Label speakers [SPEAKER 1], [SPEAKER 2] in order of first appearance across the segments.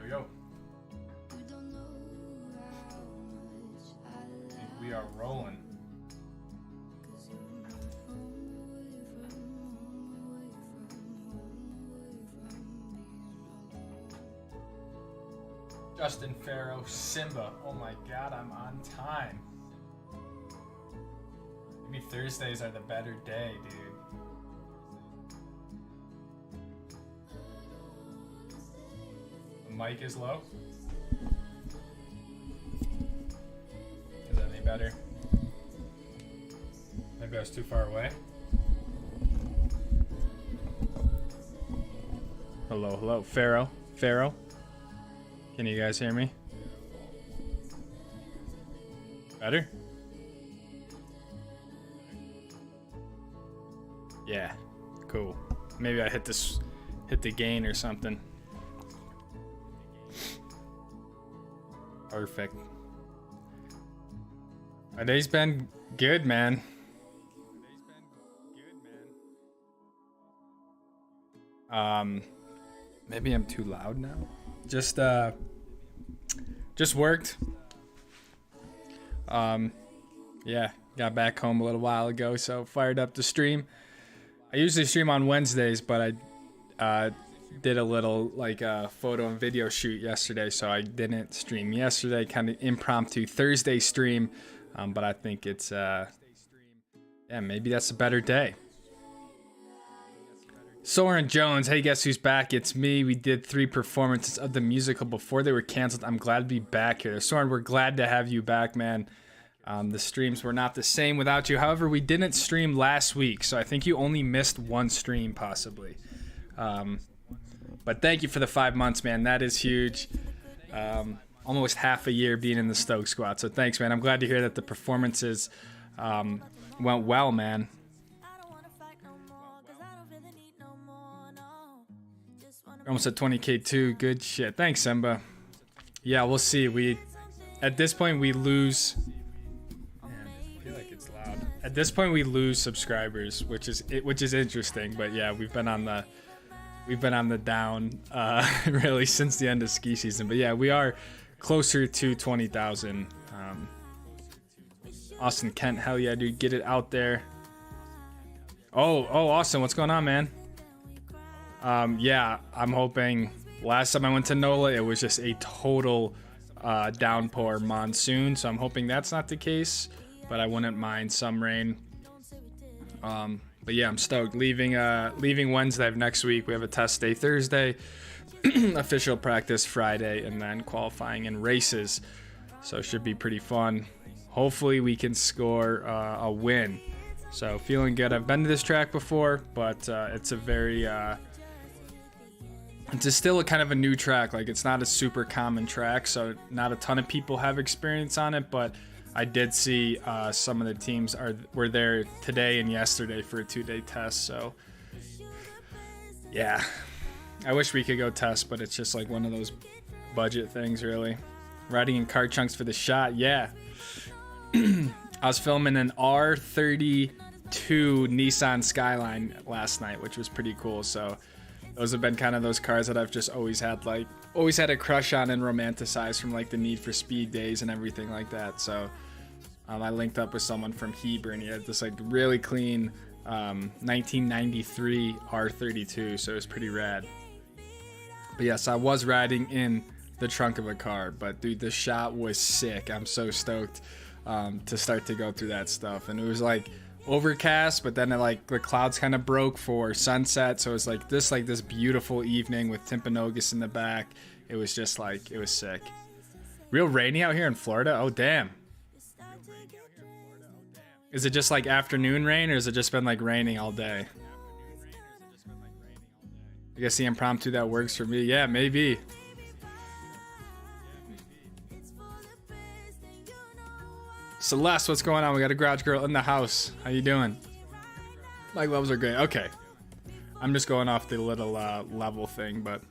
[SPEAKER 1] Yo. I think we are rolling. Justin Farrow, Simba. Oh my god, I'm on time. Maybe Thursdays are the better day, dude. The mic is low. Is that any better? Maybe I was too far away. Hello, hello. Farrow. Farrow. Can you guys hear me? Better? Yeah, cool. Maybe I hit the gain or something. Perfect. My day's been good, man. Maybe I'm too loud now. Just worked. Yeah, got back home a little while ago, so fired up the stream. I usually stream on Wednesdays, but I did a little like photo and video shoot yesterday, so I didn't stream yesterday. Kind of impromptu Thursday stream, but I think it's yeah, maybe that's a better day. Soren Jones, hey, guess who's back? It's me. We did 3 performances of the musical before they were canceled. I'm glad to be back here. Soren, we're glad to have you back, man. The streams were not the same without you. However, we didn't stream last week, so I think you only missed 1 stream, possibly. But thank you for the 5 months, man. That is huge. Almost half a year being in the Stoke squad. So thanks, man. I'm glad to hear that the performances went well, man. Almost at 20k too. Good shit. Thanks, Simba. Yeah, we'll see. At this point we lose. Man, I feel like it's loud. At this point we lose subscribers, which is interesting. But yeah, we've been on the down really since the end of ski season. But yeah, we are closer to 20,000. Austin Kent, hell yeah, dude, get it out there. Oh, Austin, what's going on, man? Yeah, I'm hoping. Last time I went to NOLA, it was just a total downpour monsoon, so I'm hoping that's not the case, but I wouldn't mind some rain. But yeah, I'm stoked. Leaving Wednesday of next week. We have a test day Thursday, official practice Friday, and then qualifying and races, so it should be pretty fun. Hopefully we can score a win. So feeling good. I've been to this track before, but it's a very it's still a kind of a new track. Like, it's not a super common track, so not a ton of people have experience on it, but I did see some of the teams were there today and yesterday for a 2-day test. So yeah, I wish we could go test, but it's just like one of those budget things, really. Riding in car chunks for the shot. Yeah. I was filming an R32 Nissan Skyline last night, which was pretty cool. So those have been kind of those cars that I've just always had a crush on and romanticized from like the Need for Speed days and everything like that. So I linked up with someone from Heber, and he had this like really clean 1993 R32, so it was pretty rad. But yes, I was riding in the trunk of a car, but dude, the shot was sick. I'm so stoked to start to go through that stuff. And it was like overcast, but then the clouds kind of broke for sunset, so it was like this beautiful evening with Timpanogos in the back. It was just like, it was sick. Real rainy out here in Florida. Oh damn. Is it just like afternoon rain, or has it just been like raining all day? I guess the impromptu that works for me. Yeah, maybe. Celeste, what's going on? We got a garage girl in the house. How you doing? My gloves are great. Okay. I'm just going off the little level thing, but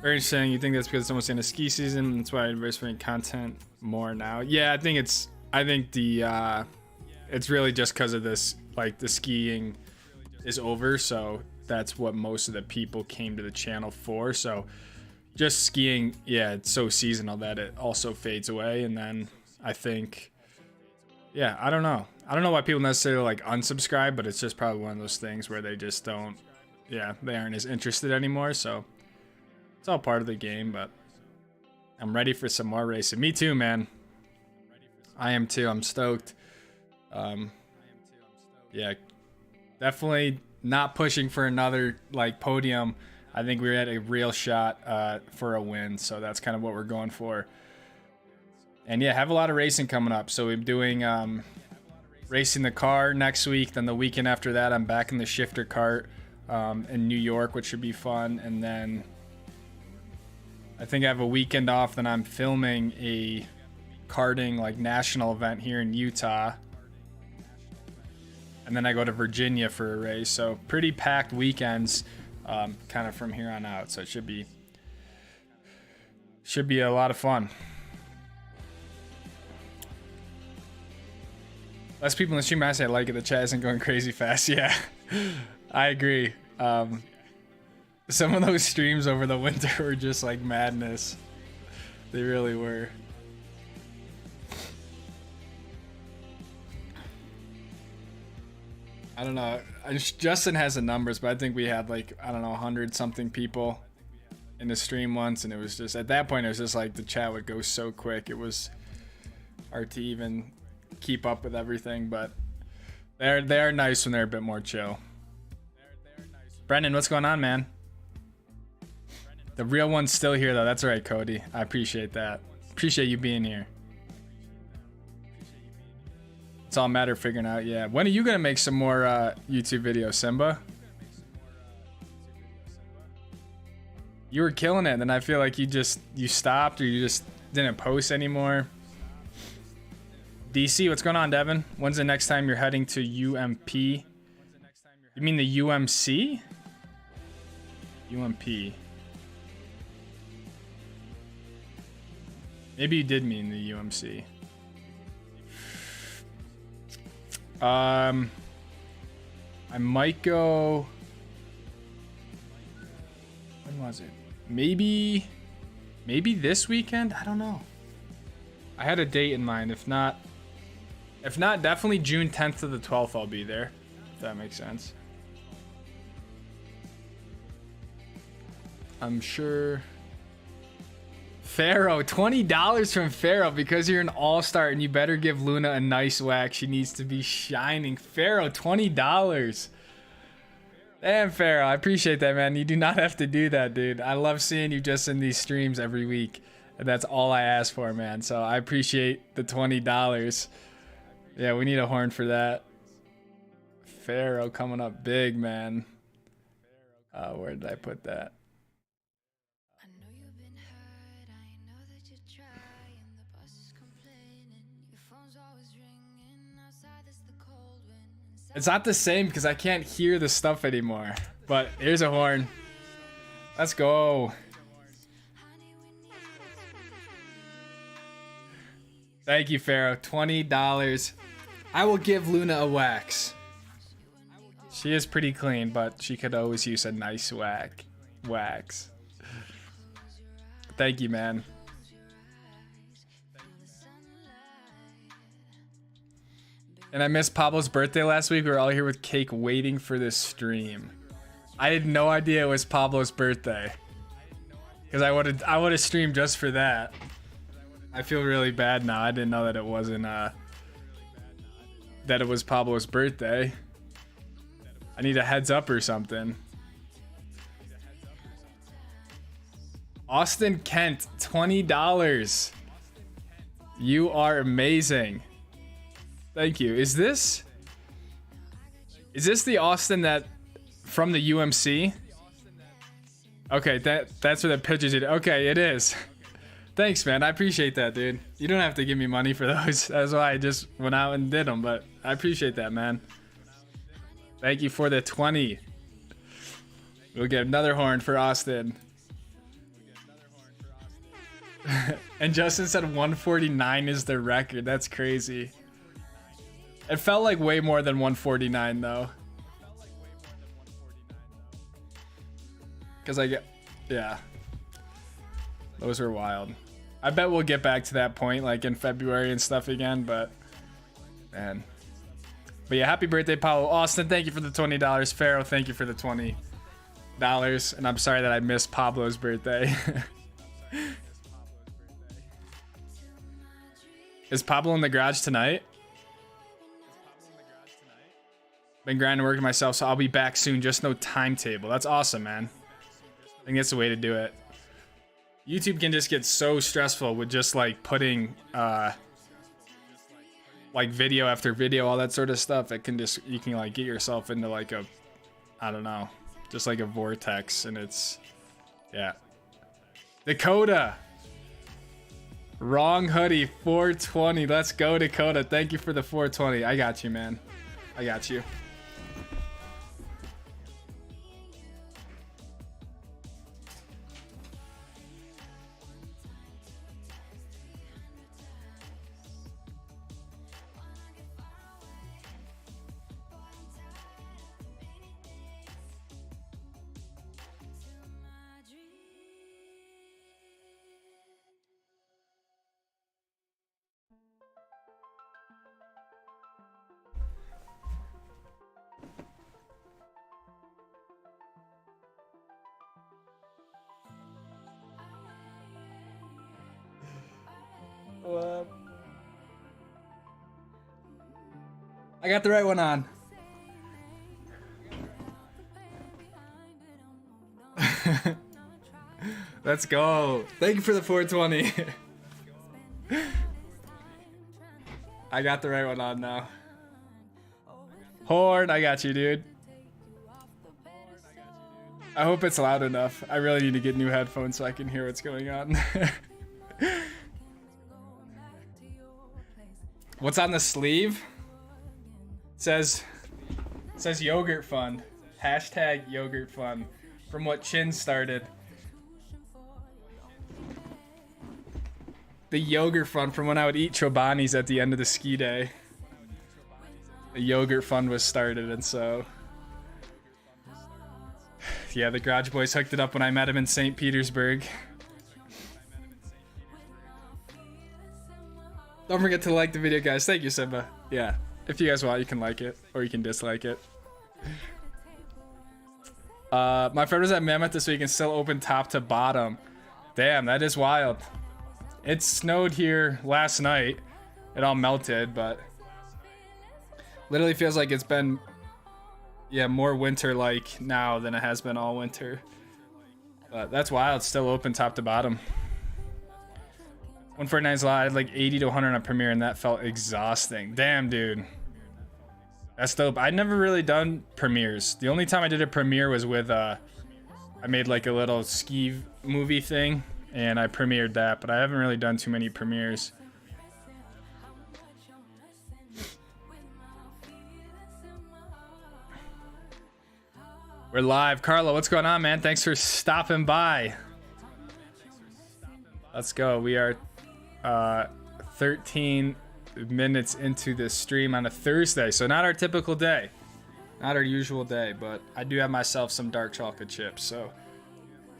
[SPEAKER 1] very interesting. You think that's because it's almost in a ski season? That's why I'm investing content more now. Yeah, I think it's really just because of this, like the skiing is over, so that's what most of the people came to the channel for. So just skiing, yeah, it's so seasonal that it also fades away. And then I think, yeah, I don't know why people necessarily like unsubscribe, but it's just probably one of those things where they just don't, yeah, they aren't as interested anymore. So it's all part of the game. But I'm ready for some more racing. Me too, man. I am too. I'm stoked. Yeah, definitely not pushing for another like podium. I think we're at a real shot for a win, so that's kind of what we're going for. And yeah, have a lot of racing coming up. So we're doing racing the car next week. Then the weekend after that, I'm back in the shifter cart in New York, which should be fun. And then I think I have a weekend off. Then I'm filming a karting like national event here in Utah. And then I go to Virginia for a race. So pretty packed weekends kind of from here on out. So it should be a lot of fun. Less people in the stream. I say I like it. The chat isn't going crazy fast. Yeah, I agree. Some of those streams over the winter were just like madness. They really were. I don't know. Justin has the numbers, but I think we had like, I don't know, 100 something people in the stream once. And it was just, at that point, it was just like the chat would go so quick. It was hard to even keep up with everything, but they are nice when they're a bit more chill. Brendan, what's going on, man? The real one's still here, though. That's all right, Cody. I appreciate that. Appreciate you being here. It's all a matter of figuring out. Yeah. When are you gonna make some more YouTube videos, Simba? You were killing it, and then I feel like you stopped, or you just didn't post anymore. DC, what's going on, Devin? When's the next time you're heading to UMP? You mean the UMC? UMP. Maybe you did mean the UMC. I might go. When was it? Maybe this weekend? I don't know. I had a date in mind. If not, definitely June 10th to the 12th I'll be there. If that makes sense. I'm sure. Pharaoh, $20 from Pharaoh because you're an all-star and you better give Luna a nice whack. She needs to be shining. Pharaoh, $20. Damn, Pharaoh, I appreciate that, man. You do not have to do that, dude. I love seeing you just in these streams every week. And that's all I ask for, man. So I appreciate the $20. Yeah, we need a horn for that. Pharaoh coming up big, man. Where did I put that? It's not the same because I can't hear the stuff anymore. But here's a horn. Let's go. Thank you, Pharaoh. $20. I will give Luna a wax. She is pretty clean, but she could always use a nice wax. Thank you, man. And I missed Pablo's birthday last week. We were all here with cake waiting for this stream. I had no idea it was Pablo's birthday. Because I would have streamed just for that. I feel really bad now. I didn't know that it wasn't that it was Pablo's birthday. I need a heads up or something. Austin Kent, $20. You are amazing. Thank you. Is this the Austin that from the UMC? Okay, that's where the pictures did. Okay, it is. Thanks, man. I appreciate that, dude. You don't have to give me money for those. That's why I just went out and did them, but I appreciate that, man. Thank you for the 20. We'll get another horn for Austin. And Justin said 149 is the record. That's crazy. It felt like way more than 149 though. Because I get, yeah. Those were wild. I bet we'll get back to that point like in February and stuff again, but man. But yeah, happy birthday, Paulo. Austin, thank you for the $20. Pharaoh, thank you for the $20. And I'm sorry that I missed Pablo's birthday. Is Pablo in the garage tonight? Been grinding working myself, so I'll be back soon. Just no timetable. That's awesome, man. I think that's the way to do it. YouTube can just get so stressful with just like putting like video after video, all that sort of stuff. It can just, you can like get yourself into like a, I don't know, just like a vortex, and it's, yeah. Dakota. Wrong hoodie, 420. Let's go, Dakota. Thank you for the 420. I got you, man. I got you. I got the right one on. Let's go. Thank you for the 420. I got the right one on now. Horn, I got you, dude. I hope it's loud enough. I really need to get new headphones so I can hear what's going on. What's on the sleeve? Says yogurt fund. Hashtag yogurt fund. From what Chin started. The yogurt fund from when I would eat Chobanis at the end of the ski day. The yogurt fund was started, and so yeah, the Garage Boys hooked it up when I met him in St. Petersburg. Don't forget to like the video, guys. Thank you, Simba. Yeah, if you guys want, you can like it or you can dislike it. My friend was at Mammoth this week and still open top to bottom. Damn, that is wild. It snowed here last night. It all melted, but literally feels like it's been, yeah, more winter-like now than it has been all winter. But that's wild. Still open top to bottom. 149's lot. I had like 80 to 100 on Premiere, and that felt exhausting. Damn, dude. That's dope. I'd never really done premieres. The only time I did a premiere was with I made like a little ski movie thing, and I premiered that, but I haven't really done too many premieres. We're live. Carlo, what's going on, man? Thanks for stopping by. Let's go. We are 13 minutes into this stream on a Thursday, so not our typical day. Not our usual day, but I do have myself some dark chocolate chips, so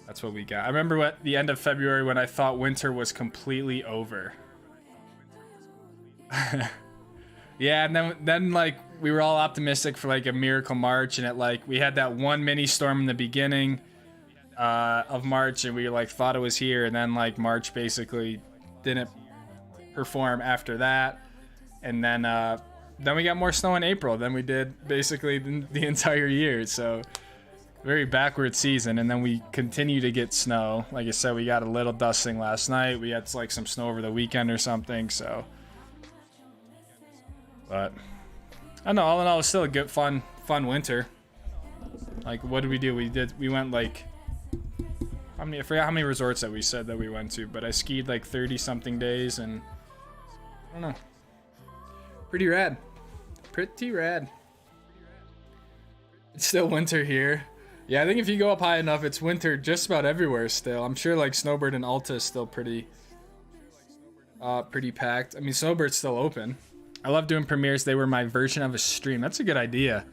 [SPEAKER 1] that's what we got. I remember at the end of February when I thought winter was completely over. Yeah, and then like we were all optimistic for like a miracle March, and it like we had that one mini storm in the beginning of March, and we like thought it was here, and then like March basically didn't perform after that, and then we got more snow in April than we did basically the entire year. So very backward season, and then we continue to get snow. Like I said, we got a little dusting last night. We had like some snow over the weekend or something. So, but I don't know. All in all, it was still a good, fun winter. Like, what did we do? We went like, I forgot how many resorts that we said that we went to, but I skied like 30 something days, and I don't know. Pretty rad. Pretty rad. It's still winter here. Yeah, I think if you go up high enough, it's winter just about everywhere still. I'm sure like Snowbird and Alta is still pretty packed. I mean, Snowbird's still open. I love doing premieres. They were my version of a stream. That's a good idea.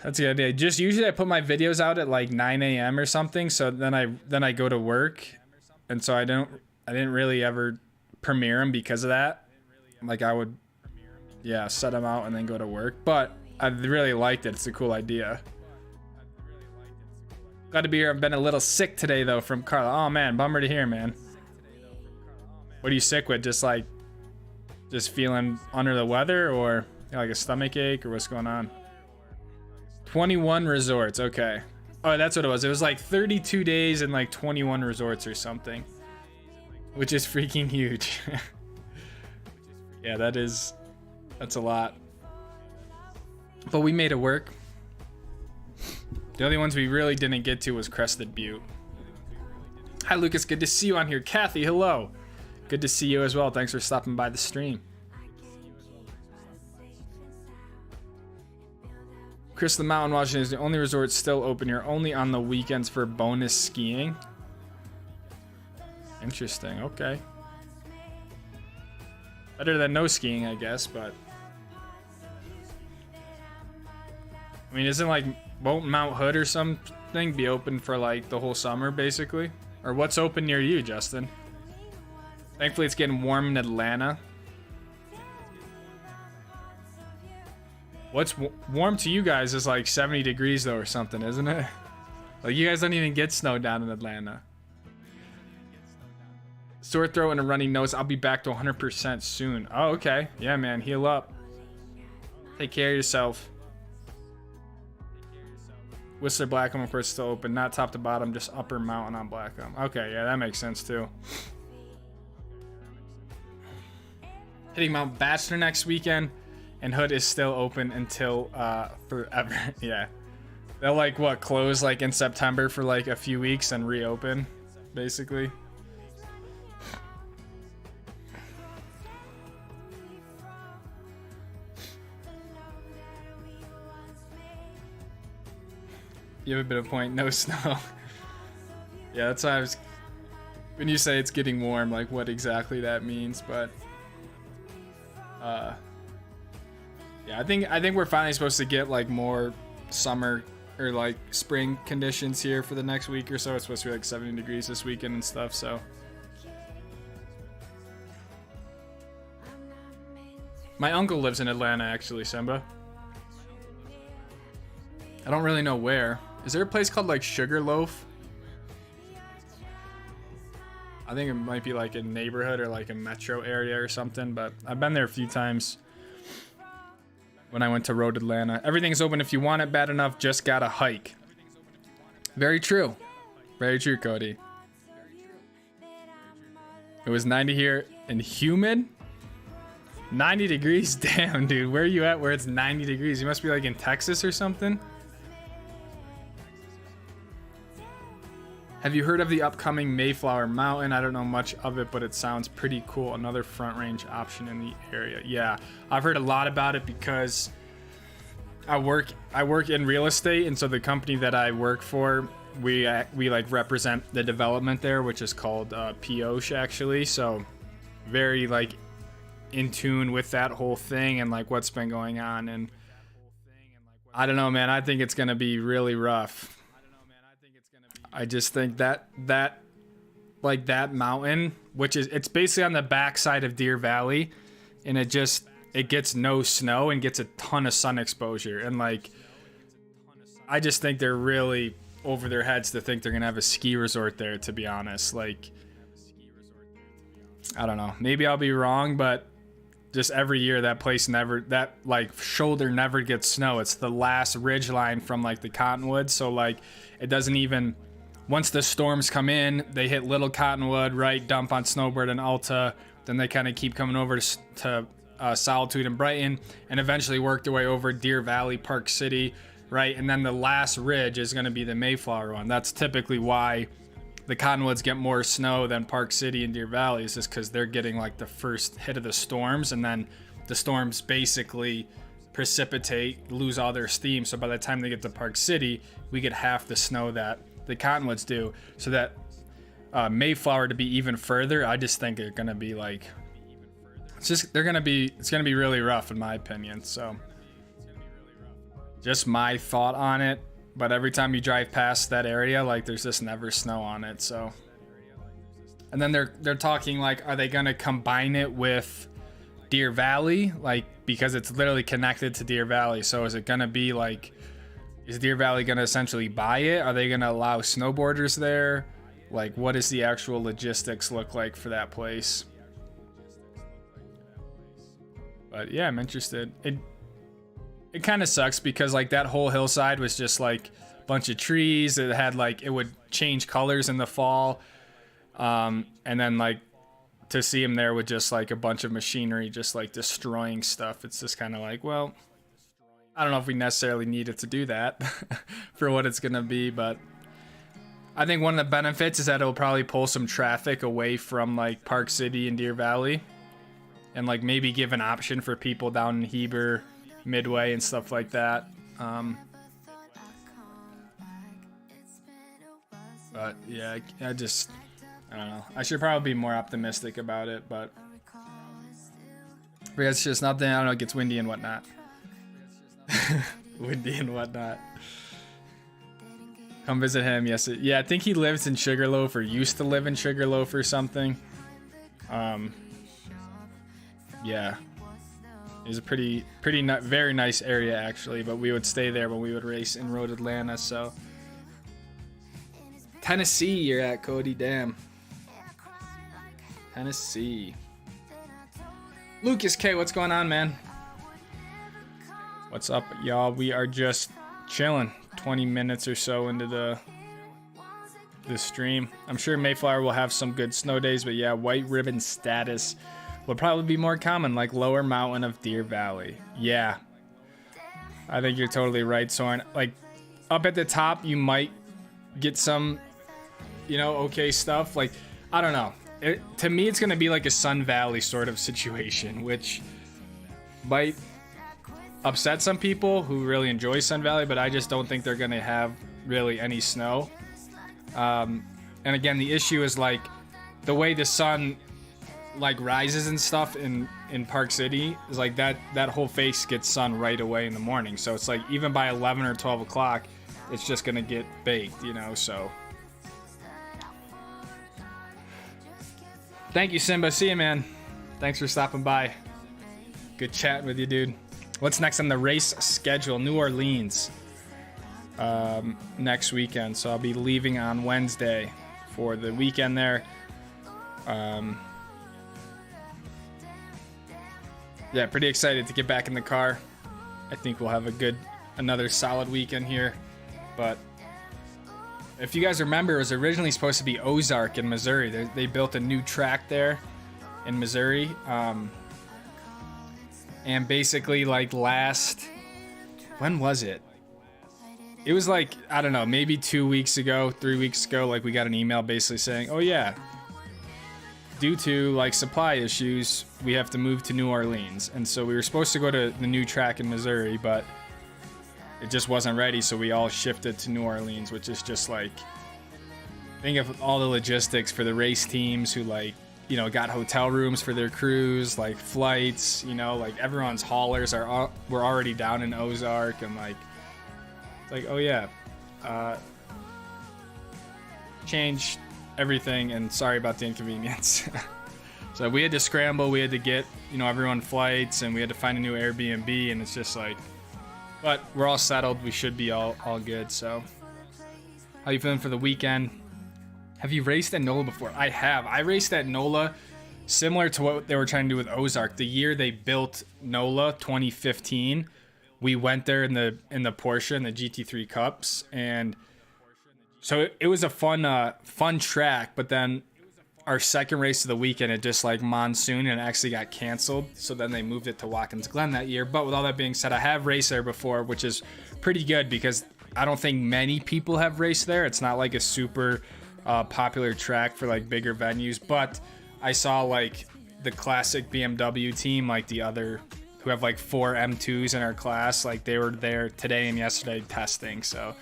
[SPEAKER 1] That's a good idea. Just usually I put my videos out at like 9 a.m. or something. So then I go to work, and so I didn't really ever premiere them because of that. Like I would, yeah, set them out and then go to work. But I really liked it. It's a cool idea. Glad to be here. I've been a little sick today though from Carla. Oh man, bummer to hear, man. What are you sick with? Just feeling under the weather, or like a stomach ache, or what's going on? 21 resorts. Okay. Oh, that's what it was. It was like 32 days and like 21 resorts or something, which is freaking huge. Yeah, that's a lot. But we made it work. The only ones we really didn't get to was Crested Butte. Hi, Lucas. Good to see you on here. Kathy, hello. Good to see you as well. Thanks for stopping by the stream. Crystal Mountain, Washington is the only resort still open here, only on the weekends for bonus skiing. Interesting. Okay. Better than no skiing, I guess, but I mean, won't Mount Hood or something be open for like the whole summer, basically? Or what's open near you, Justin? Thankfully, it's getting warm in Atlanta. What's warm to you guys is like 70 degrees though or something, isn't it? Like you guys don't even get snow down in Atlanta. Sore throat and a runny nose. I'll be back to 100% soon. Oh, okay. Yeah, man. Heal up. Take care of yourself. Whistler Blackham, of course, still open. Not top to bottom, just upper mountain on Blackham. Okay, yeah, that makes sense too. Hitting Mount Bachelor next weekend. And Hood is still open until forever. Yeah. They'll like what, close like in September for like a few weeks and reopen, basically. You have a bit of a point. No snow. Yeah, that's why I was. When you say it's getting warm, like what exactly that means, but. Yeah, I think we're finally supposed to get like more summer or like spring conditions here for the next week or so. It's supposed to be like 70 degrees this weekend and stuff, so. My uncle lives in Atlanta, actually, Simba. I don't really know where. Is there a place called like Sugarloaf? I think it might be like a neighborhood or like a metro area or something, but I've been there a few times when I went to Road Atlanta. Everything's open if you want it bad enough, just gotta hike. Very true. Very true, Cody. It was 90 here and humid. 90 degrees? Damn, dude. Where are you at where it's 90 degrees? You must be like in Texas or something. Have you heard of the upcoming Mayflower Mountain? I don't know much of it, but it sounds pretty cool. Another front range option in the area. Yeah, I've heard a lot about it because I work in real estate, and so the company that I work for, we like represent the development there, which is called Pioche actually. So very like in tune with that whole thing and like what's been going on. And I don't know, man. I think it's gonna be really rough. I just think that like that mountain, which is, it's basically on the backside of Deer Valley, and it gets no snow and gets a ton of sun exposure. And like, I just think they're really over their heads to think they're gonna have a ski resort there, to be honest. Like, I don't know, maybe I'll be wrong, but just every year that like shoulder never gets snow. It's the last ridge line from like the Cottonwoods, so like it doesn't even, once the storms come in, they hit Little Cottonwood, right, dump on Snowbird and Alta, then they kind of keep coming over to Solitude and Brighton, and eventually work their way over Deer Valley, Park City, right, and then the last ridge is going to be the Mayflower one. That's typically why the Cottonwoods get more snow than Park City and Deer Valley, is just because they're getting like the first hit of the storms, and then the storms basically precipitate, lose all their steam, so by the time they get to Park City, we get half the snow that the Cottonwoods do. So that Mayflower to be even further, I just think they're gonna be like, it's gonna be really rough in my opinion. So just my thought on it, but every time you drive past that area, like there's just never snow on it. So, and then they're talking like, are they gonna combine it with Deer Valley, like, because it's literally connected to Deer Valley? So is it gonna be like, is Deer Valley gonna essentially buy it? Are they gonna allow snowboarders there? Like, what does the actual logistics look like for that place? But yeah, I'm interested. It kind of sucks because like that whole hillside was just like a bunch of trees. It had like, it would change colors in the fall, and then like to see him there with just like a bunch of machinery just like destroying stuff, it's just kind of like, well, I don't know if we necessarily needed to do that for what it's gonna be, but I think one of the benefits is that it'll probably pull some traffic away from like Park City and Deer Valley, and like maybe give an option for people down in Heber, Midway, and stuff like that. But yeah, I don't know. I should probably be more optimistic about it, but because it's just nothing. I don't know. It gets windy and whatnot. Windy and whatnot. Come visit him. Yes. Yeah, I think he lives in Sugarloaf or used to live in Sugarloaf or something. Yeah. It's a very nice area actually, but we would stay there when we would race in Road Atlanta. So Tennessee, you're at, Cody. Damn. Tennessee. Lucas K, what's going on, man? What's up, y'all? We are just chilling. 20 minutes or so into the stream. I'm sure Mayflower will have some good snow days, but yeah, white ribbon status will probably be more common, like lower mountain of Deer Valley. Yeah, I think you're totally right, Soren. Like up at the top, you might get some, okay stuff. Like, I don't know. To me, it's gonna be like a Sun Valley sort of situation, which might upset some people who really enjoy Sun Valley, but I just don't think they're gonna have really any snow. And again, the issue is like the way the sun like rises and stuff in Park City is like that whole face gets sun right away in the morning. So it's like even by 11 or 12 o'clock, it's just gonna get baked, so. Thank you, Simba. See you, man. Thanks for stopping by. Good chatting with you, dude. What's next on the race schedule? New Orleans next weekend. So I'll be leaving on Wednesday for the weekend there. Yeah, pretty excited to get back in the car. I think we'll have another solid weekend here. But if you guys remember, it was originally supposed to be Ozark in Missouri. They built a new track there in Missouri. And basically, like when was it? It was like, I don't know, maybe 2 weeks ago, 3 weeks ago, like we got an email basically saying, oh yeah, due to like supply issues, we have to move to New Orleans. And so we were supposed to go to the new track in Missouri, but it just wasn't ready. So we all shifted to New Orleans, which is just like, think of all the logistics for the race teams who got hotel rooms for their crews, like flights, like everyone's haulers were already down in Ozark, and like, it's like, oh yeah, changed everything, and sorry about the inconvenience. So we had to scramble, we had to get, everyone flights, and we had to find a new Airbnb, and it's just like, but we're all settled, we should be all good. So how you feeling for the weekend? Have you raced at NOLA before? I have. I raced at NOLA similar to what they were trying to do with Ozark. The year they built NOLA, 2015, we went there in the Porsche and the GT3 Cups, and so it was a fun track. But then our second race of the weekend, it just like monsoon and it actually got canceled. So then they moved it to Watkins Glen that year. But with all that being said, I have raced there before, which is pretty good because I don't think many people have raced there. It's not like a super popular track for like bigger venues, but I saw like the classic BMW team, like the other who have like 4 M2s in our class, like they were there today and yesterday testing. So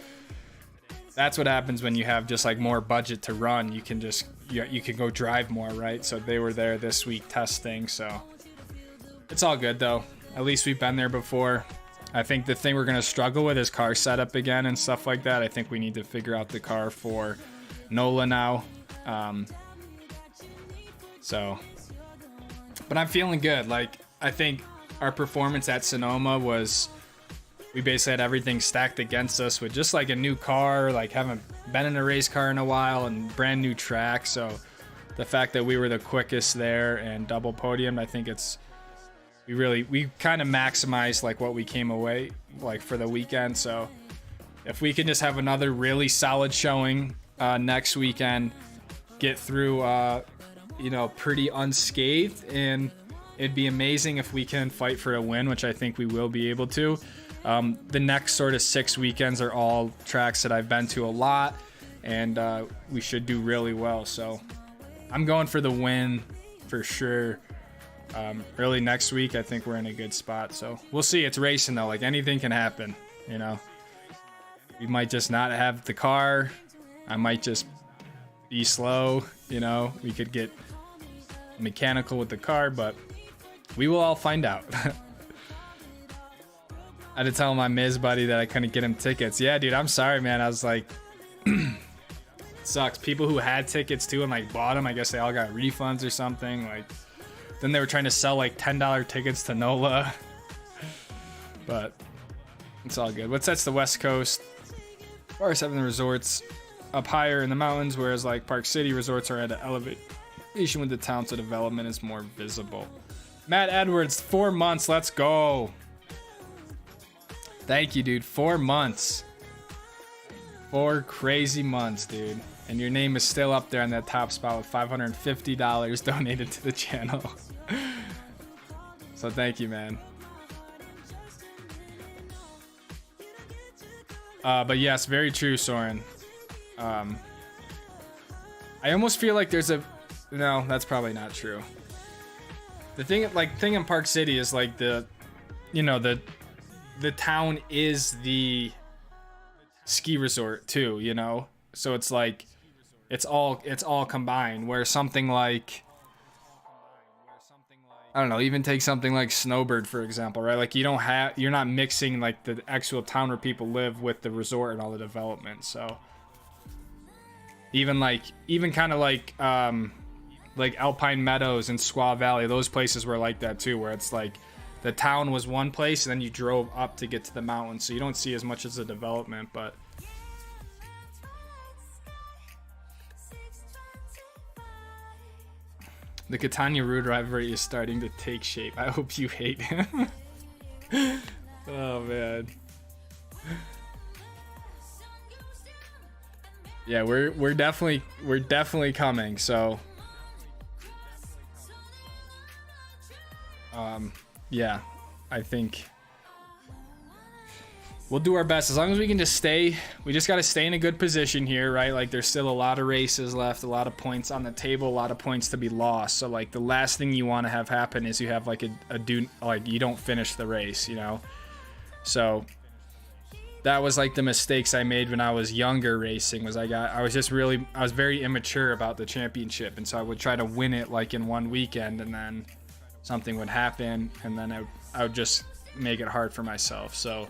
[SPEAKER 1] that's what happens when you have just like more budget to run. You can just you can go drive more, right? So they were there this week testing. So it's all good though. At least we've been there before. I think the thing we're going to struggle with is car setup again and stuff like that. I think we need to figure out the car for NOLA now. But I'm feeling good. Like, I think our performance at Sonoma was, we basically had everything stacked against us with just like a new car, like haven't been in a race car in a while, and brand new track. So the fact that we were the quickest there and double podium, I think we kind of maximized like what we came away like for the weekend. So if we can just have another really solid showing next weekend, get through pretty unscathed, and it'd be amazing if we can fight for a win, which I think we will be able to. The next sort of 6 weekends are all tracks that I've been to a lot, and we should do really well. So I'm going for the win for sure. Early next week, I think we're in a good spot. So we'll see. It's racing though. Like, anything can happen, you know. We might just not have the car. I might just be slow, you know. We could get mechanical with the car, but we will all find out. I had to tell my Miz buddy that I couldn't get him tickets. Yeah, dude, I'm sorry, man. I was like, it sucks. People who had tickets too and like bought them, I guess they all got refunds or something. Like, then they were trying to sell like $10 tickets to NOLA. But it's all good. What sets the West Coast? Bar 7 resorts up higher in the mountains, whereas like Park City resorts are at an elevation with the town, so development is more visible. Matt Edwards, 4 months. Let's go. Thank you, dude. 4 months. 4 crazy months, dude. And your name is still up there on that top spot with $550 donated to the channel. So thank you, man. But yes, very true, Soren. I almost feel like there's a... No, that's probably not true. The thing in Park City is like the town is the ski resort too, you know? So it's like it's all combined, where something like, I don't know, even take something like Snowbird for example, right? Like you're not mixing like the actual town where people live with the resort and all the development. So even kind of like Alpine Meadows and Squaw Valley, those places were like that too, where it's like the town was one place and then you drove up to get to the mountains, so you don't see as much as the development. But the Catania Rude rivalry is starting to take shape. I hope you hate him. Oh man. Yeah, we're definitely coming. So yeah, I think we'll do our best as long as we can we just got to stay in a good position here, right? Like, there's still a lot of races left, a lot of points on the table, a lot of points to be lost. So like the last thing you want to have happen is you have like you don't finish the race, you know? So that was like the mistakes I made when I was younger racing, was I was very immature about the championship, and so I would try to win it like in one weekend, and then something would happen, and then I would just make it hard for myself. So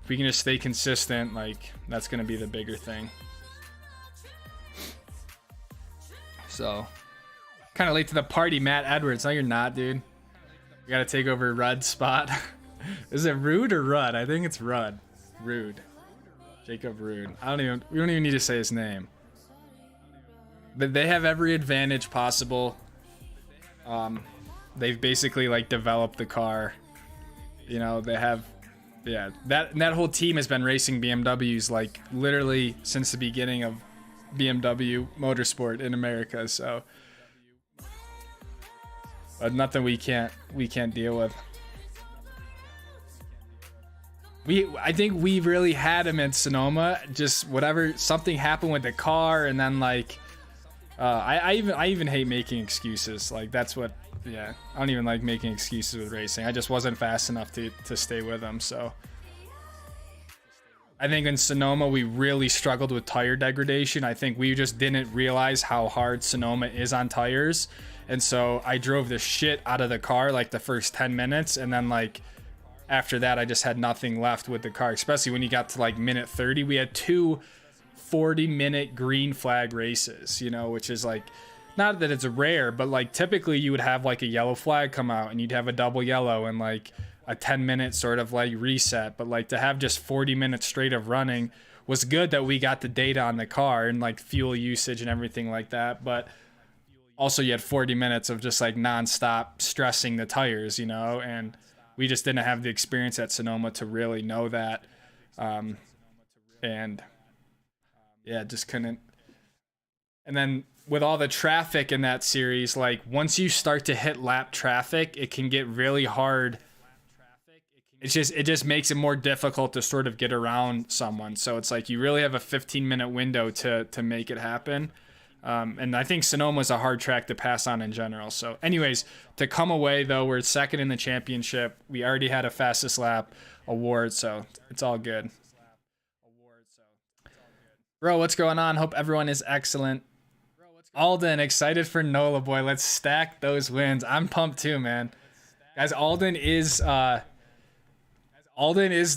[SPEAKER 1] if we can just stay consistent, like, that's going to be the bigger thing. So, kind of late to the party, Matt Edwards. No, you're not, dude. You got to take over Rudd's spot. Is it Rude or Rudd? I think it's Rudd. Rude. Jacob Rude. We don't even need to say his name. But they have every advantage possible. They've basically like developed the car, you know. They have, yeah, that whole team has been racing BMWs like literally since the beginning of BMW motorsport in America. So nothing we can't deal with. I think we really had him at Sonoma. Just something happened with the car, and then like I even hate making excuses. Like, that's what, yeah, I don't even like making excuses with racing. I just wasn't fast enough to stay with them. So I think in Sonoma we really struggled with tire degradation. I think we just didn't realize how hard Sonoma is on tires, and so I drove the shit out of the car like the first 10 minutes, and then like after that, I just had nothing left with the car, especially when you got to like minute 30. We had two 40-minute green flag races, you know, which is like, not that it's rare, but like typically you would have like a yellow flag come out and you'd have a double yellow and like a 10-minute sort of like reset. But like to have just 40 minutes straight of running was good, that we got the data on the car and like fuel usage and everything like that. But also you had 40 minutes of just like nonstop stressing the tires, you know, and we just didn't have the experience at Sonoma to really know that. And yeah, just couldn't. And then with all the traffic in that series, like once you start to hit lap traffic, it can get really hard. It just makes it more difficult to sort of get around someone. So it's like you really have a 15-minute window to make it happen. And I think Sonoma is a hard track to pass on in general. So anyways, to come away though, we're second in the championship. We already had a fastest lap award, so it's all good. Bro, what's going on? Hope everyone is excellent. Alden, excited for NOLA, boy. Let's stack those wins. I'm pumped too, man. Guys, Alden is the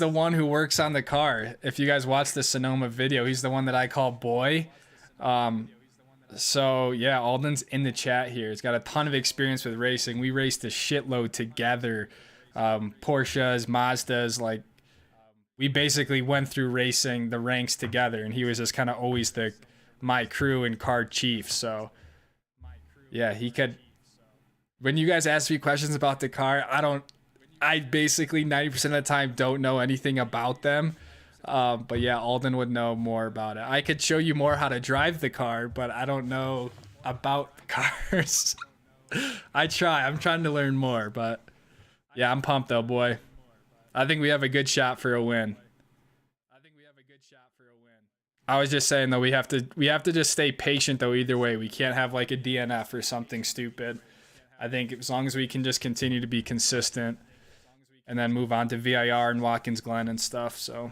[SPEAKER 1] one who works on the car. If you guys watch the Sonoma video, he's the one that I call boy. So yeah, Alden's in the chat here. He's got a ton of experience with racing. We raced a shitload together. Porsches, Mazdas, like we basically went through racing the ranks together, and he was just kind of always my crew and car chief. So yeah, he could, when you guys ask me questions about the car, I basically 90% of the time don't know anything about them. But yeah, Alden would know more about it. I could show you more how to drive the car, but I don't know about cars. I'm trying to learn more, but yeah, I'm pumped though, boy. I think we have a good shot for a win. I was just saying though, we have to just stay patient though either way. We can't have like a DNF or something stupid. I think as long as we can just continue to be consistent and then move on to VIR and Watkins Glen and stuff, so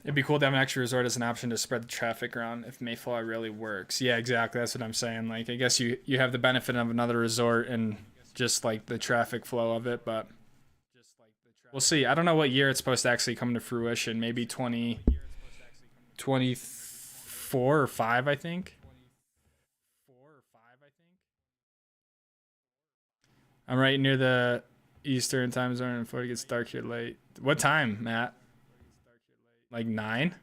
[SPEAKER 1] it'd be cool to have an extra resort as an option to spread the traffic around if Mayflower really works. Yeah, exactly. That's what I'm saying. Like, I guess you have the benefit of another resort and just like the traffic flow of it, but we'll see. I don't know what year it's supposed to actually come to fruition. Maybe 2024 or 5, I think. I'm right near the Eastern time zone and before it gets dark here late. What time, Matt? Like 9?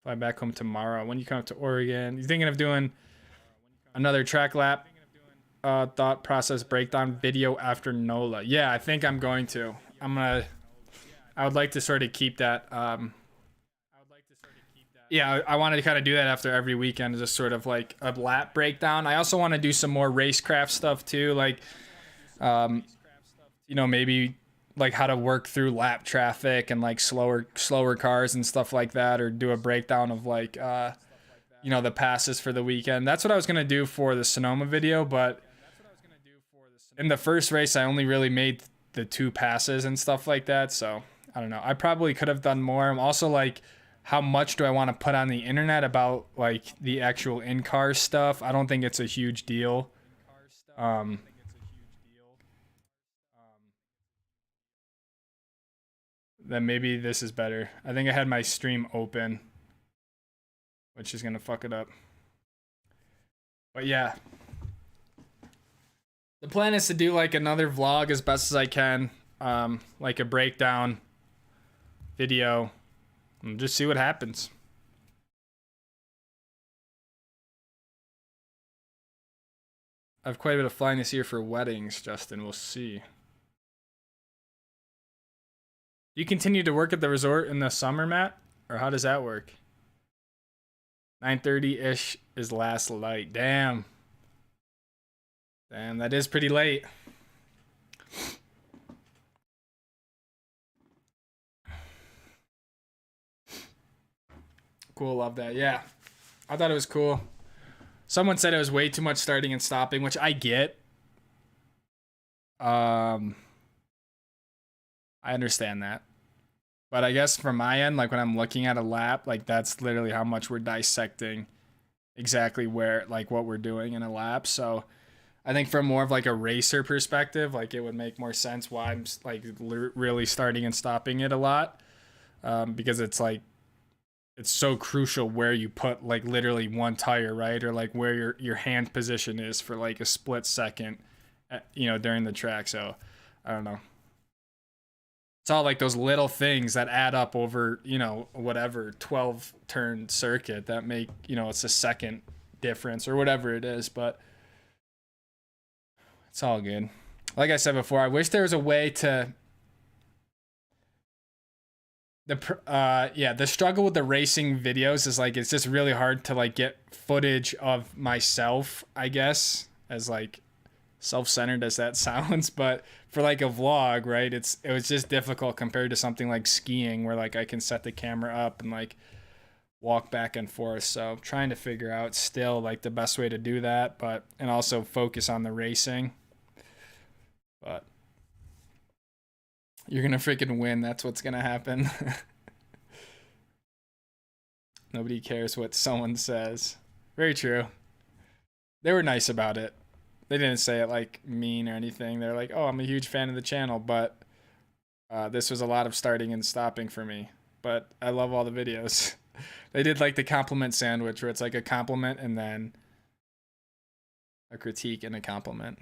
[SPEAKER 1] Fly back home tomorrow. When you come up to Oregon, you thinking of doing another track lap thought process breakdown video after NOLA? Yeah, I think I'm going to. I would like to sort of keep that. Yeah, I wanted to kind of do that after every weekend, just sort of like a lap breakdown. I also want to do some more racecraft stuff too, like, you know, maybe like how to work through lap traffic and like slower cars and stuff like that, or do a breakdown of like, you know, the passes for the weekend. That's what I was going to do for the Sonoma video, but in the first race, I only really made the 2 passes and stuff like that. So I don't know. I probably could have done more. I'm also like, how much do I want to put on the internet about like the actual in-car stuff? I don't think it's a huge deal. Then maybe this is better. I think I had my stream open, which is going to fuck it up. But yeah. The plan is to do like another vlog as best as I can. Like a breakdown video. And just see what happens. I have quite a bit of flying this year for weddings, Justin. We'll see. Do you continue to work at the resort in the summer, Matt? Or how does that work? 9:30-ish is last light. Damn. Damn, that is pretty late. Cool, love that. Yeah, I thought it was cool. Someone said it was way too much starting and stopping, which I get. I understand that. But I guess from my end, like when I'm looking at a lap, like that's literally how much we're dissecting exactly where, like what we're doing in a lap. So I think from more of like a racer perspective, like it would make more sense why I'm like really starting and stopping it a lot, because it's like it's so crucial where you put like literally one tire, right? Or like where your hand position is for like a split second, during the track. So I don't know. It's all like those little things that add up over, whatever 12 turn circuit that make, it's a second difference or whatever it is, but it's all good. Like I said before, I wish there was a way to the struggle with the racing videos is like it's just really hard to like get footage of myself, I guess, as like self-centered as that sounds, but for like a vlog, right, it was just difficult compared to something like skiing where like I can set the camera up and like walk back and forth. So trying to figure out still like the best way to do that, but and also focus on the racing. But you're gonna freaking win. That's what's gonna happen. Nobody cares what someone says. Very true. They were nice about it. They didn't say it like mean or anything. They're like, "Oh, I'm a huge fan of the channel, but this was a lot of starting and stopping for me. But I love all the videos." They did like the compliment sandwich where it's like a compliment and then a critique and a compliment.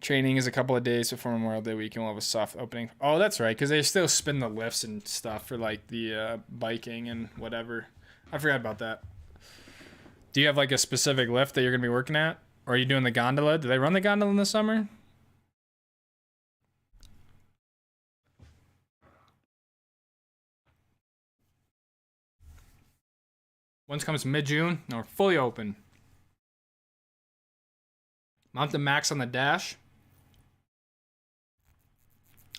[SPEAKER 1] Training is a couple of days before Memorial Day weekend. We'll have a soft opening. Oh, that's right, because they still spin the lifts and stuff for like the biking and whatever. I forgot about that. Do you have like a specific lift that you're going to be working at? Or are you doing the gondola? Do they run the gondola in the summer? Once comes mid-June, no, we're fully open. Mount the max on the dash.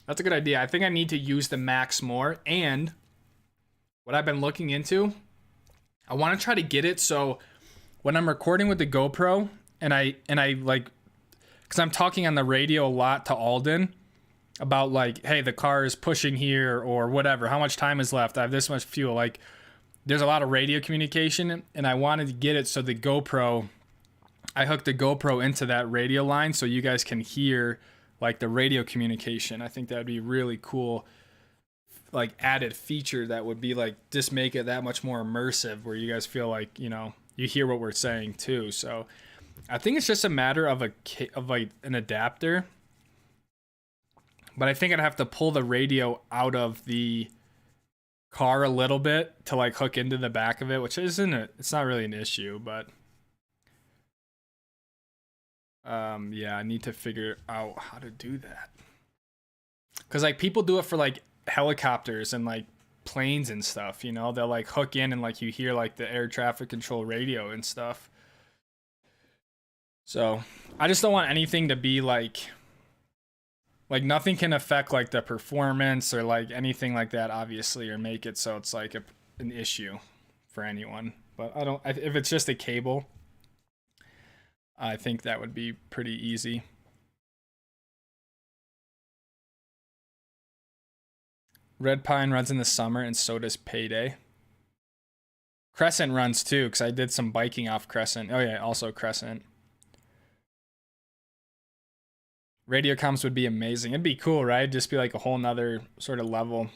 [SPEAKER 1] That's a good idea. I think I need to use the max more. And what I've been looking into, I want to try to get it so when I'm recording with the GoPro and I like, because I'm talking on the radio a lot to Alden about like, hey, the car is pushing here or whatever. How much time is left? I have this much fuel. Like, there's a lot of radio communication, and I wanted to get it so the GoPro, I hooked the GoPro into that radio line so you guys can hear like the radio communication. I think that would be really cool, like added feature that would be like just make it that much more immersive where you guys feel like, you hear what we're saying too. So I think it's just a matter of like an adapter, but I think I'd have to pull the radio out of the car a little bit to like hook into the back of it, which it's not really an issue, but yeah, I need to figure out how to do that. Cause like people do it for like helicopters and like planes and stuff, they'll like hook in and like you hear like the air traffic control radio and stuff. So I just don't want anything to be like nothing can affect like the performance or like anything like that, obviously, or make it so it's like an issue for anyone. But if it's just a cable, I think that would be pretty easy. Red Pine runs in the summer and so does Payday. Crescent runs too, because I did some biking off Crescent. Oh yeah, also Crescent. Radio comms would be amazing. It'd be cool, right? Just be like a whole nother sort of level.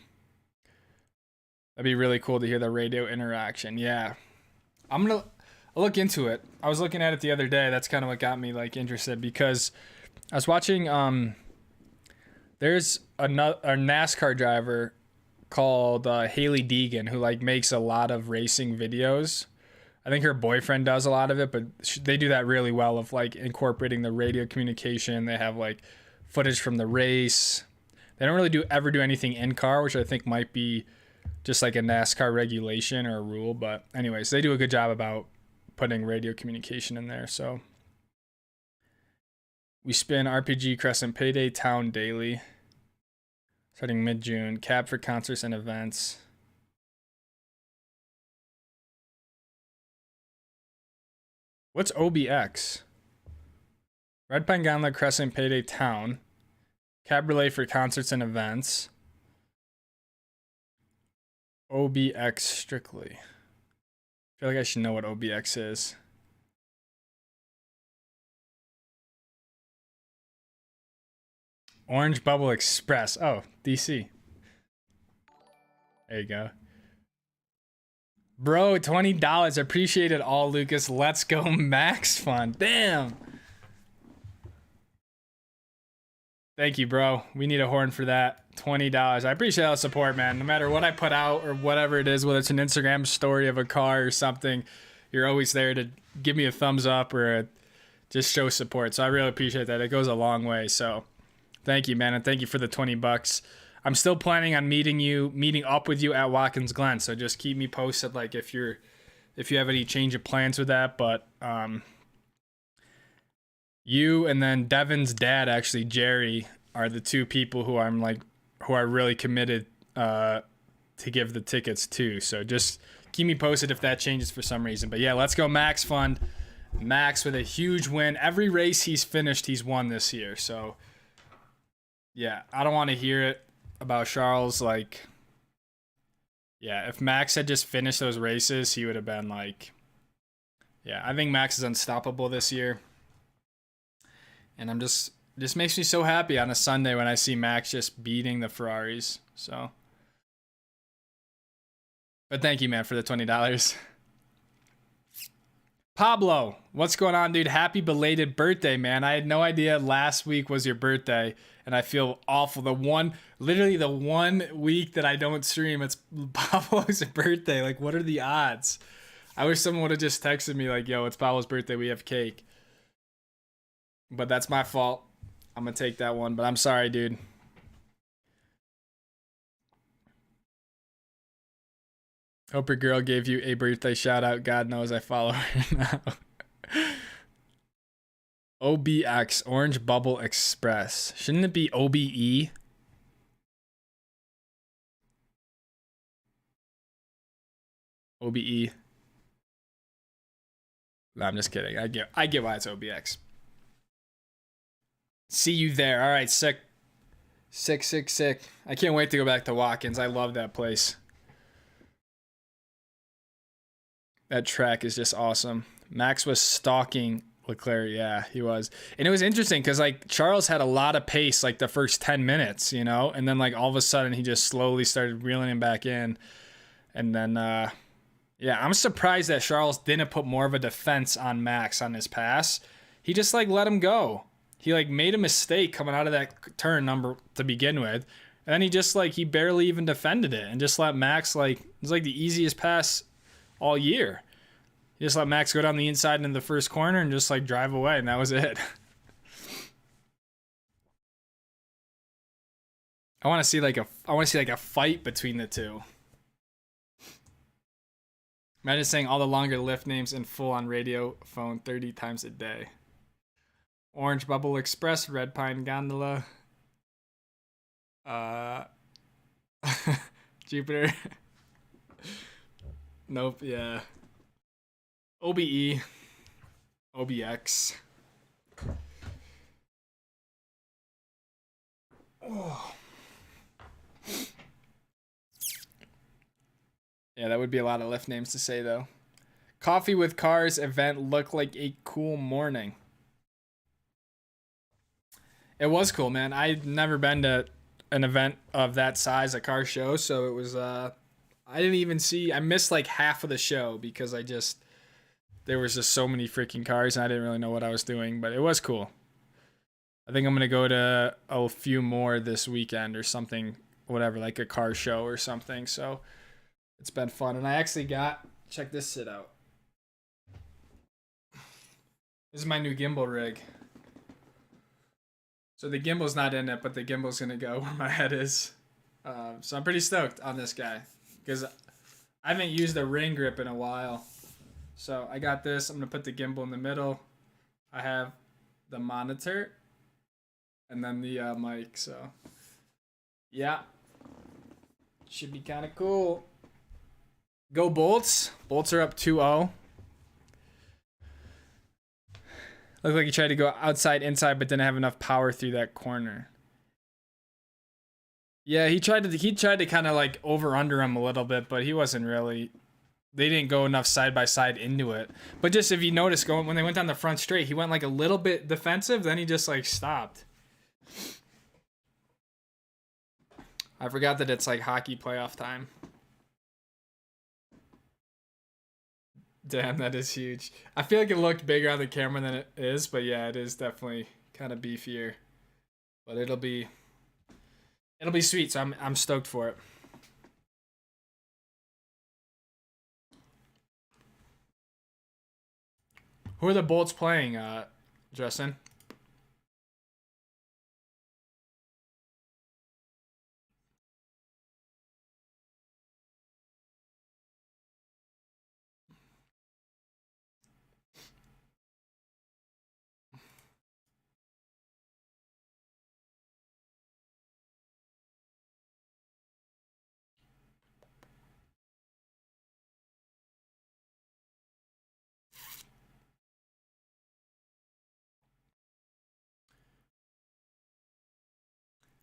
[SPEAKER 1] That'd be really cool to hear the radio interaction. Yeah. I'll look into it. I was looking at it the other day. That's kind of what got me like interested because I was watching there's a NASCAR driver called Haley Deegan who like makes a lot of racing videos. I think her boyfriend does a lot of it, but they do that really well of like incorporating the radio communication. They have like footage from the race. They don't really ever do anything in car, which I think might be just like a NASCAR regulation or a rule. But anyways, they do a good job about putting radio communication in there. So we spin RPG Crescent Payday Town daily, starting mid-June. Cab for concerts and events. What's OBX? Red Pine Gondola Crescent Payday Town. Cabriolet for concerts and events. OBX strictly. I feel like I should know what OBX is. Orange Bubble Express. Oh, DC. There you go. Bro, $20. Appreciate it all, Lucas. Let's go, Max Fun. Damn. Thank you, bro. We need a horn for that. $20. I appreciate all the support, man. No matter what I put out or whatever it is, whether it's an Instagram story of a car or something, you're always there to give me a thumbs up or just show support. So I really appreciate that. It goes a long way. So thank you, man. And thank you for the $20. I'm still planning on meeting up with you at Watkins Glen. So just keep me posted, like if you have any change of plans with that. But you and then Devin's dad, actually Jerry, are the two people who are really committed to give the tickets to. So just keep me posted if that changes for some reason. But yeah, let's go Max Fund. Max with a huge win. Every race he's finished, he's won this year. So yeah, I don't want to hear it about Charles. Like, yeah, if Max had just finished those races, he would have been like, yeah, I think Max is unstoppable this year. And I'm just makes me so happy on a Sunday when I see Max just beating the Ferraris. So, but thank you, man, for the $20. Pablo, what's going on, dude? Happy belated birthday, man. I had no idea last week was your birthday, and I feel awful. Literally the one week that I don't stream, it's Pablo's birthday. Like, what are the odds? I wish someone would have just texted me like, yo, it's Pablo's birthday, we have cake. But that's my fault. I'm gonna take that one, but I'm sorry, dude. Hope your girl gave you a birthday shout out. God knows I follow her now. OBX, Orange Bubble Express. Shouldn't it be OBE? OBE. No, I'm just kidding. I get why it's OBX. See you there. All right, sick. I can't wait to go back to Watkins. I love that place. That track is just awesome. Max was stalking Leclerc. Yeah, he was. And it was interesting because, like, Charles had a lot of pace, like, the first 10 minutes, you know? And then, like, all of a sudden, he just slowly started reeling him back in. And then, yeah, I'm surprised that Charles didn't put more of a defense on Max on his pass. He just, like, let him go. He, like, made a mistake coming out of that turn number to begin with. And then he just, like, he barely even defended it and just let Max, like, it was, like, the easiest pass all year. He just let Max go down the inside into the first corner and just, like, drive away, and that was it. I want to see like a fight between the two. Imagine saying all the longer lift names in full on radio phone 30 times a day. Orange Bubble Express, Red Pine Gondola, Jupiter. Nope, yeah. OBE, OBX. Oh. Yeah, that would be a lot of lift names to say, though. Coffee with Cars event looked like a cool morning. It was cool, man. I'd never been to an event of that size, a car show, so it was, I didn't even see, I missed like half of the show because there was just so many freaking cars and I didn't really know what I was doing, but it was cool. I think I'm going to go to a few more this weekend or something, whatever, like a car show or something, so it's been fun. And I actually check this shit out. This is my new gimbal rig. So the gimbal's not in it, but the gimbal's going to go where my head is. So I'm pretty stoked on this guy because I haven't used a ring grip in a while. So I got this. I'm going to put the gimbal in the middle. I have the monitor and then the mic. So yeah, should be kind of cool. Go Bolts. Bolts are up 2-0. Looked like he tried to go outside, inside, but didn't have enough power through that corner. Yeah, he tried to kind of like over-under him a little bit, but he wasn't really. They didn't go enough side by side into it. But just if you notice, when they went down the front straight, he went like a little bit defensive, then he just like stopped. I forgot that it's like hockey playoff time. Damn, that is huge. I feel like it looked bigger on the camera than it is, but yeah, it is definitely kind of beefier. But it'll be sweet, so I'm stoked for it. Who are the Bolts playing, Justin?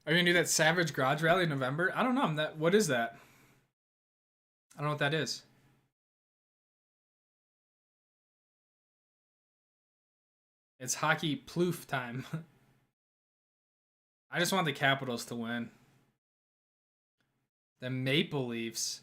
[SPEAKER 1] Are you gonna do that Savage Garage Rally in November? I don't know. What is that? I don't know what that is. It's hockey ploof time. I just want the Capitals to win. The Maple Leafs.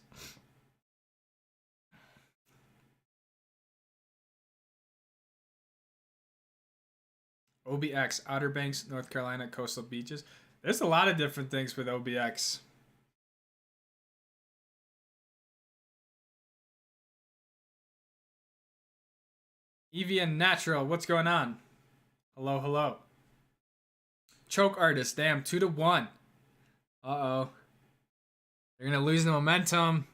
[SPEAKER 1] OBX, Outer Banks, North Carolina, Coastal Beaches. There's a lot of different things with OBX. Evian Natural, what's going on? Hello, hello. Choke Artist, damn, 2-1. Uh-oh. They're going to lose the momentum.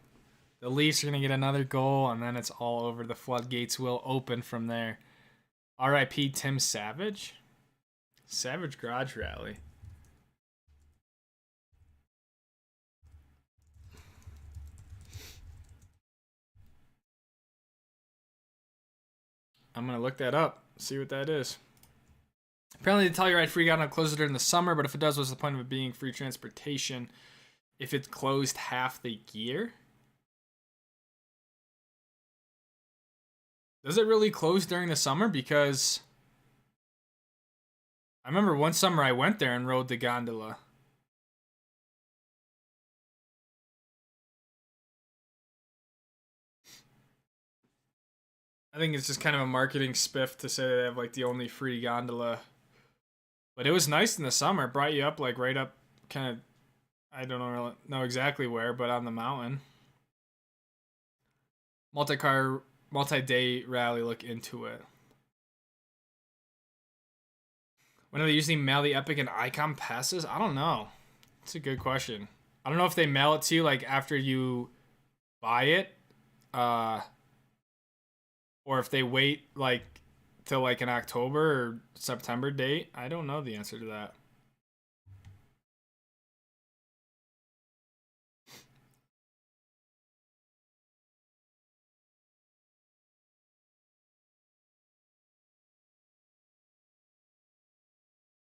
[SPEAKER 1] The Leafs are going to get another goal, and then it's all over. The floodgates will open from there. R.I.P. Tim Savage? Savage Garage Rally. I'm going to look that up, see what that is. Apparently, the Telluride free Gondola closes during the summer, but if it does, what's the point of it being free transportation if it's closed half the year? Does it really close during the summer? Because I remember one summer I went there and rode the gondola. I think it's just kind of a marketing spiff to say they have like the only free gondola. But it was nice in the summer. It brought you up like right up kind of, I don't know exactly where, but on the mountain. Multi-day rally, look into it. When do they usually mail the Epic and Icon passes? I don't know. It's a good question. I don't know if they mail it to you like after you buy it. Or if they wait like till like an October or September date. I don't know the answer to that.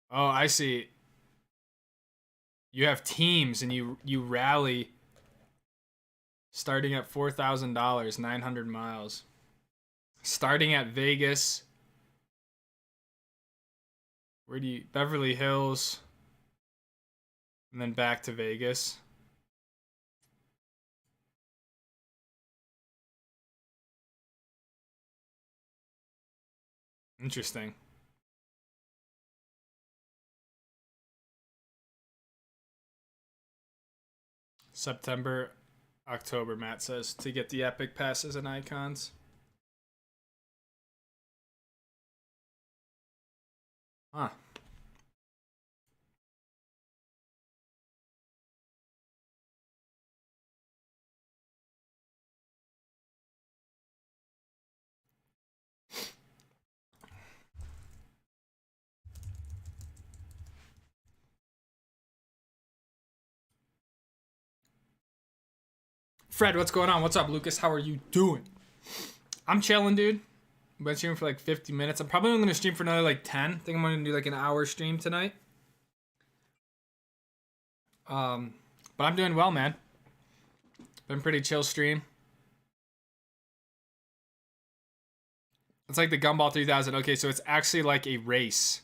[SPEAKER 1] Oh, I see. You have teams and you rally starting at $4,000, 900 miles. Starting at Vegas. Where do you... Beverly Hills. And then back to Vegas. Interesting. September, October, Matt says, to get the Epic passes and icons. Huh. Fred, what's going on? What's up, Lucas? How are you doing? I'm chilling, dude. I've been streaming for like 50 minutes. I'm probably only going to stream for another like 10. I think I'm going to do like an hour stream tonight. But I'm doing well, man. Been pretty chill stream. It's like the Gumball 3000. Okay, so it's actually like a race.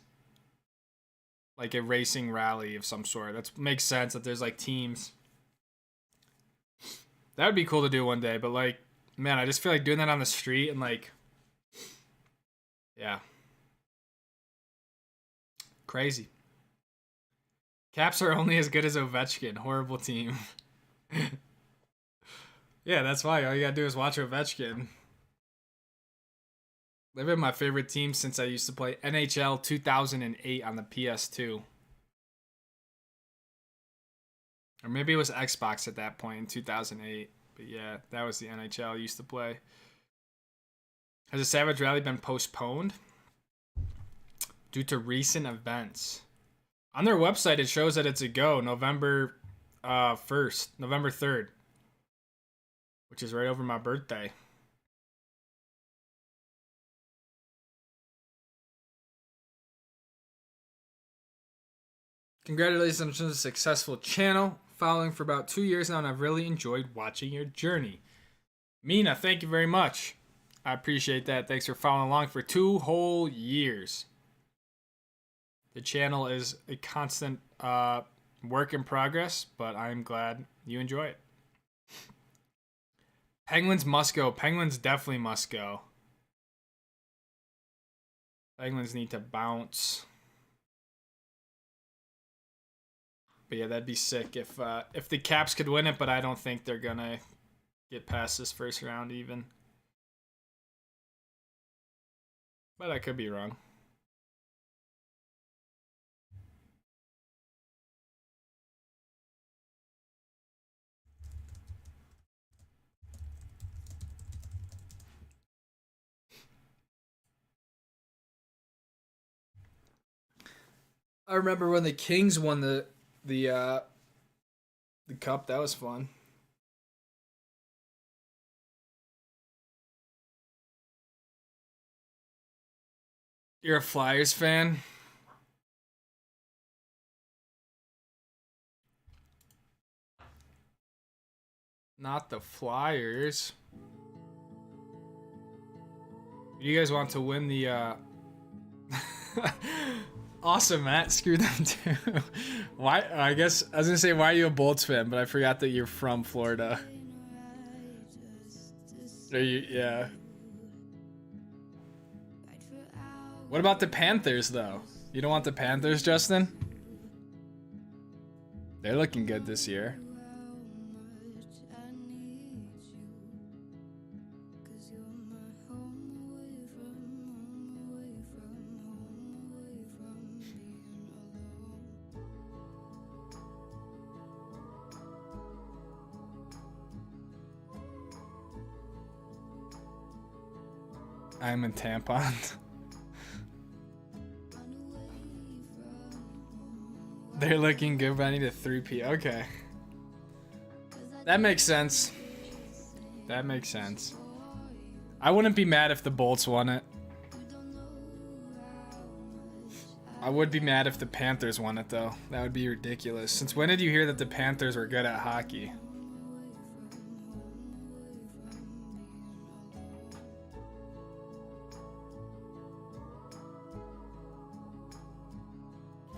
[SPEAKER 1] Like a racing rally of some sort. That makes sense that there's like teams. That would be cool to do one day, but like, man, I just feel like doing that on the street and like, yeah. Crazy. Caps are only as good as Ovechkin. Horrible team. Yeah, that's why. All you gotta do is watch Ovechkin. They've been my favorite team since I used to play NHL 2008 on the PS2. Or maybe it was Xbox at that point in 2008. But yeah, that was the NHL I used to play. Has the Savage Rally been postponed due to recent events? On their website, it shows that it's a go November 1st, November 3rd, which is right over my birthday. Congratulations on a successful channel. Following for about 2 years now, and I've really enjoyed watching your journey. Mina, thank you very much. I appreciate that. Thanks for following along for 2 whole years. The channel is a constant work in progress, but I'm glad you enjoy it. Penguins must go. Penguins definitely must go. Penguins need to bounce. But yeah, that'd be sick if the Caps could win it, but I don't think they're gonna get past this first round even. But I could be wrong. I remember when the Kings won the cup. That was fun. You're a Flyers fan? Not the Flyers. You guys want to win the Awesome, Matt. Screw them too. Why? I guess I was gonna say, why are you a Bolts fan? But I forgot that you're from Florida. Are you? Yeah. What about the Panthers, though? You don't want the Panthers, Justin? They're looking good this year. I'm a tampon. They're looking good, but I need a 3P. Okay. That makes sense. That makes sense. I wouldn't be mad if the Bolts won it. I would be mad if the Panthers won it, though. That would be ridiculous. Since when did you hear that the Panthers were good at hockey?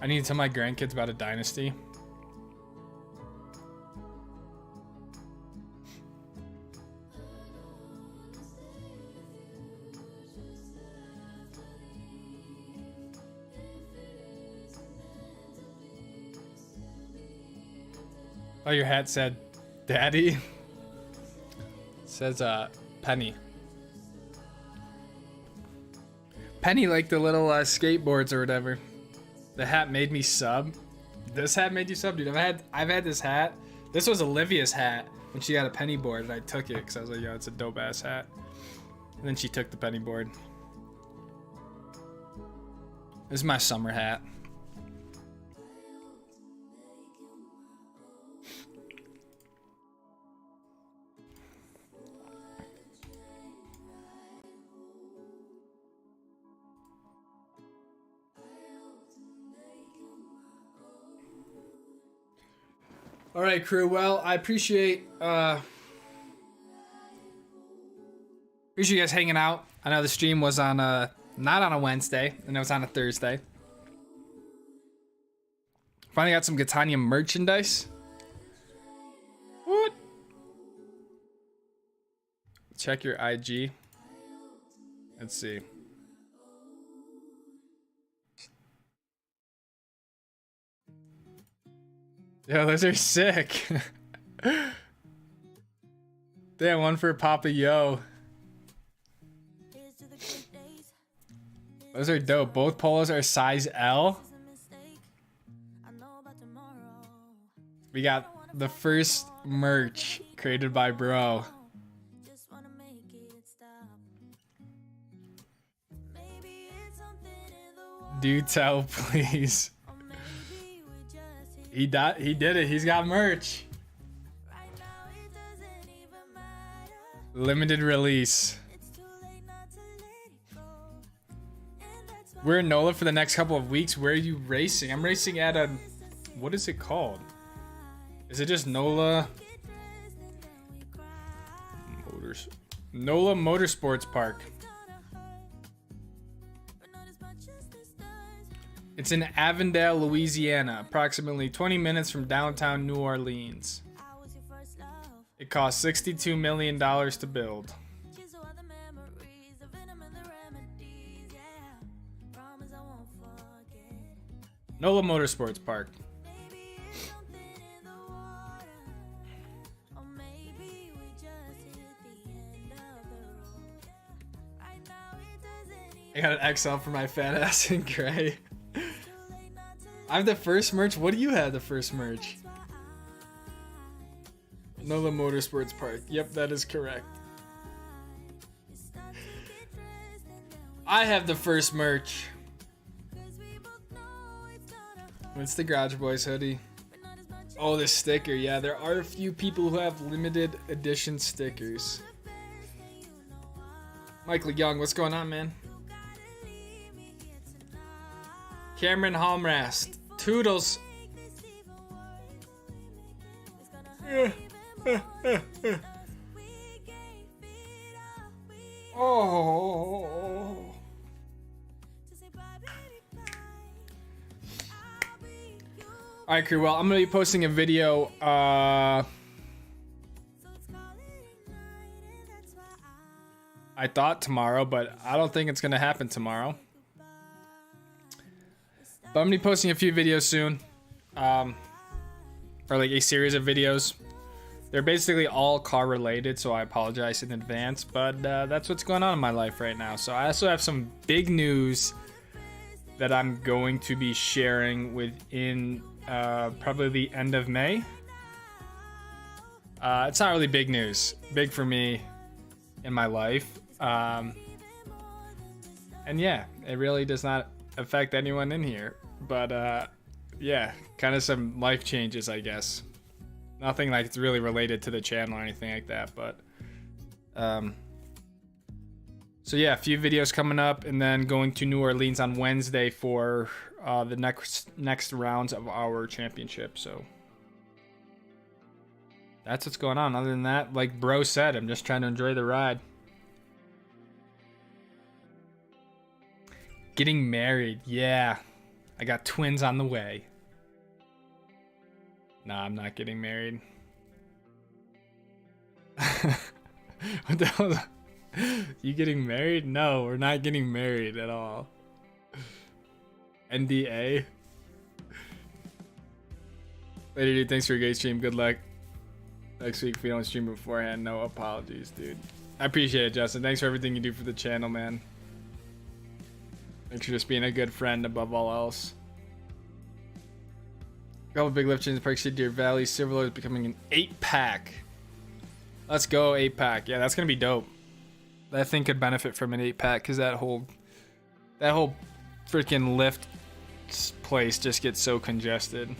[SPEAKER 1] I need to tell my grandkids about a dynasty. Oh, your hat said Daddy? It says Penny. Penny, like the little skateboards or whatever. The hat made me sub. This hat made you sub, dude. I've had this hat. This was Olivia's hat when she got a penny board, and I took it because I was like, yo, it's a dope ass hat. And then she took the penny board. This is my summer hat. All right, crew. Well, I appreciate you guys hanging out. I know the stream was on not on a Wednesday, and it was on a Thursday. Finally got some Catania merchandise. What? check your IG. Let's see. Yeah, those are sick. Damn, one for Papa Yo. Those are dope. Both polos are size L. We got the first merch created by Bro. Do tell, please. He did it. He's got merch. Limited release. We're in NOLA for the next couple of weeks. Where are you racing? I'm racing at a... What is it called? Is it just NOLA? NOLA Motorsports Park. It's in Avondale, Louisiana, approximately 20 minutes from downtown New Orleans. It cost $62 million to build. NOLA Motorsports Park. I got an XL for my fat ass in gray. I have the first merch. What do you have the first merch? NOLA Motorsports Park. Yep, that is correct. I have the first merch. It's the Garage Boys hoodie. Oh, the sticker. Yeah, there are a few people who have limited edition stickers. Michael Young, what's going on, man? Cameron Halmrast. Toodles. Oh. Alright, crew. Well, I'm going to be posting a video. I thought tomorrow, but I don't think it's going to happen tomorrow. But I'm going to be posting a few videos soon. Or like a series of videos. They're basically all car related, so I apologize in advance. But that's what's going on in my life right now. So I also have some big news that I'm going to be sharing within probably the end of May. It's not really big news. Big for me in my life. And yeah, it really does not affect anyone in here. But yeah, kind of some life changes, I guess. Nothing like it's really related to the channel or anything like that, but so yeah, a few videos coming up, and then going to New Orleans on Wednesday for the next rounds of our championship. So that's what's going on. Other than that, like Bro said, I'm just trying to enjoy the ride. Getting married, yeah. I got twins on the way. Nah, I'm not getting married. What the hell? You getting married? No, we're not getting married at all. NDA. Later, dude. Thanks for a great stream. Good luck next week. If we don't stream beforehand, no apologies, dude. I appreciate it, Justin. Thanks for everything you do for the channel, man. Thanks for just being a good friend above all else. Couple big lift chains, Park City, Deer Valley, Silverlord is becoming an 8-pack. Let's go, 8-pack. Yeah, that's gonna be dope. That thing could benefit from an 8-pack because that whole freaking lift place just gets so congested.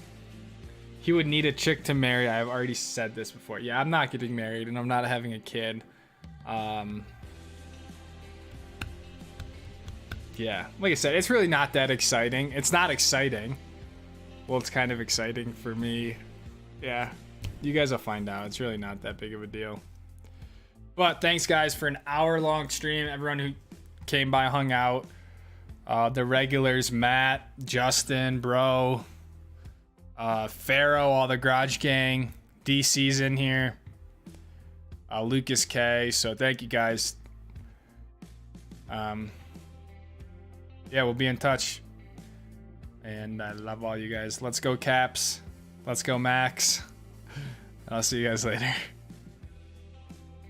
[SPEAKER 1] He would need a chick to marry. I've already said this before. Yeah, I'm not getting married and I'm not having a kid. Yeah, like I said, it's really not that exciting. It's not exciting. Well, it's kind of exciting for me. Yeah, you guys will find out. It's really not that big of a deal. But thanks, guys, for an hour-long stream. Everyone who came by, hung out. The regulars, Matt, Justin, Bro, Pharaoh, all the Garage Gang. DC's in here. Lucas K. So thank you guys. Yeah, we'll be in touch. And I love all you guys. Let's go Caps. Let's go Max. I'll see you guys later.